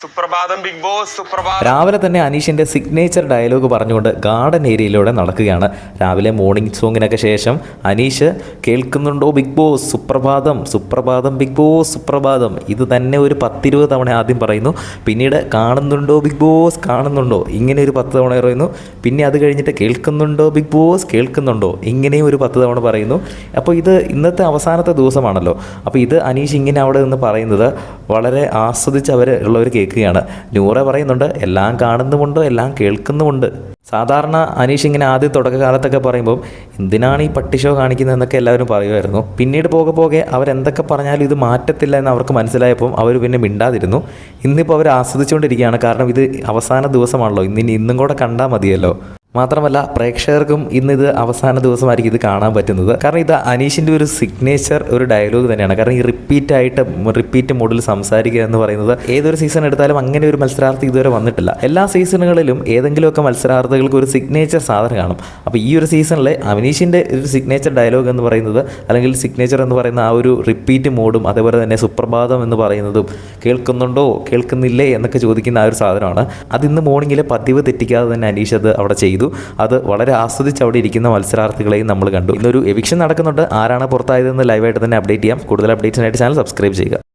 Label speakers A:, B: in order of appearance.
A: സുപ്രഭാതം big boss. സുപ്രഭാതം.
B: രാവിലെ തന്നെ അനീഷിൻ്റെ സിഗ്നേച്ചർ ഡയലോഗ് പറഞ്ഞുകൊണ്ട് ഗാർഡൻ ഏരിയയിലൂടെ നടക്കുകയാണ്. രാവിലെ മോർണിംഗ് സോങ്ങിനൊക്കെ ശേഷം അനീഷ് കേൾക്കുന്നുണ്ടോ ബിഗ് ബോസ്, സുപ്രഭാതം സുപ്രഭാതം ബിഗ് ബോസ് സുപ്രഭാതം, ഇത് തന്നെ ഒരു 10-20 തവണ ആദ്യം പറയുന്നു. പിന്നീട് കാണുന്നുണ്ടോ ബിഗ് ബോസ് കാണുന്നുണ്ടോ, ഇങ്ങനെ ഒരു 10 തവണ പറയുന്നു. പിന്നെ അത് കഴിഞ്ഞിട്ട് കേൾക്കുന്നുണ്ടോ ബിഗ് ബോസ് കേൾക്കുന്നുണ്ടോ, ഇങ്ങനെയും ഒരു 10 തവണ പറയുന്നു. അപ്പോൾ ഇത് ഇന്നത്തെ അവസാനത്തെ ദിവസമാണല്ലോ. അപ്പോൾ ഇത് അനീഷ് ഇങ്ങനെ അവിടെ നിന്ന് പറയുന്നത് വളരെ ആസ്വദിച്ച് ഉള്ളവർ കേൾക്കുകയാണ്. നൂറ പറയുന്നുണ്ട് എല്ലാം കാണുന്നുമുണ്ട് എല്ലാം കേൾക്കുന്നുമുണ്ട്. സാധാരണ അനീഷ് ഇങ്ങനെ ആദ്യം തുടക്കകാലത്തൊക്കെ പറയുമ്പോൾ എന്തിനാണ് ഈ പട്ടി ഷോ കാണിക്കുന്നതെന്നൊക്കെ എല്ലാവരും പറയുമായിരുന്നു. പിന്നീട് പോകെ അവരെന്തൊക്കെ പറഞ്ഞാലും ഇത് മാറ്റത്തില്ല എന്ന് അവർക്ക് മനസ്സിലായപ്പോൾ അവർ പിന്നെ മിണ്ടാതിരുന്നു. ഇന്നിപ്പോൾ അവർ ആസ്വദിച്ചുകൊണ്ടിരിക്കുകയാണ്. കാരണം ഇത് അവസാന ദിവസമാണല്ലോ, ഇന്നും കൂടെ കണ്ടാൽ മതിയല്ലോ. മാത്രമല്ല പ്രേക്ഷകർക്കും ഇന്നിത് അവസാന ദിവസമായിരിക്കും ഇത് കാണാൻ പറ്റുന്നത്. കാരണം ഇത് അനീഷിൻ്റെ ഒരു സിഗ്നേച്ചർ ഒരു ഡയലോഗ് തന്നെയാണ്. കാരണം ഈ റിപ്പീറ്റ് മോഡിൽ സംസാരിക്കുക എന്ന് പറയുന്നത് ഏതൊരു സീസൺ എടുത്താലും അങ്ങനെ ഒരു മത്സരാർത്ഥി ഇതുവരെ വന്നിട്ടില്ല. എല്ലാ സീസണുകളിലും ഏതെങ്കിലുമൊക്കെ മത്സരാർത്ഥികൾക്ക് ഒരു സിഗ്നേച്ചർ സാധനം കാണും. അപ്പോൾ ഈ ഒരു സീസണിൽ അനീഷിൻ്റെ ഒരു സിഗ്നേച്ചർ ഡയലോഗ് എന്ന് പറയുന്നത്, അല്ലെങ്കിൽ സിഗ്നേച്ചർ എന്ന് പറയുന്ന ആ ഒരു റിപ്പീറ്റ് മോഡും അതേപോലെ തന്നെ സുപ്രഭാതം എന്ന് പറയുന്നതും കേൾക്കുന്നുണ്ടോ കേൾക്കുന്നില്ലേ എന്നൊക്കെ ചോദിക്കുന്ന ആ ഒരു സാധനമാണ്. അതിന്ന് മോർണിംഗിലെ പതിവ് തെറ്റിക്കാതെ തന്നെ അനീഷ് അത് അവിടെ ചെയ്തു. അത് വളരെ ആസ്വദിച്ച് അവിടെ ഇരിക്കുന്ന മത്സരാർത്ഥികളെയും നമ്മൾ കണ്ടു. ഇന്നൊരു എവിക്ഷൻ നടക്കുന്നുണ്ട്. ആരാണ് പുറത്തായതെന്ന് ലൈവായിട്ട് തന്നെ അപ്ഡേറ്റ് ചെയ്യാം. കൂടുതൽ അപ്ഡേറ്റ്സിനായിട്ട് ചാനൽ സബ്സ്ക്രൈബ് ചെയ്യുക.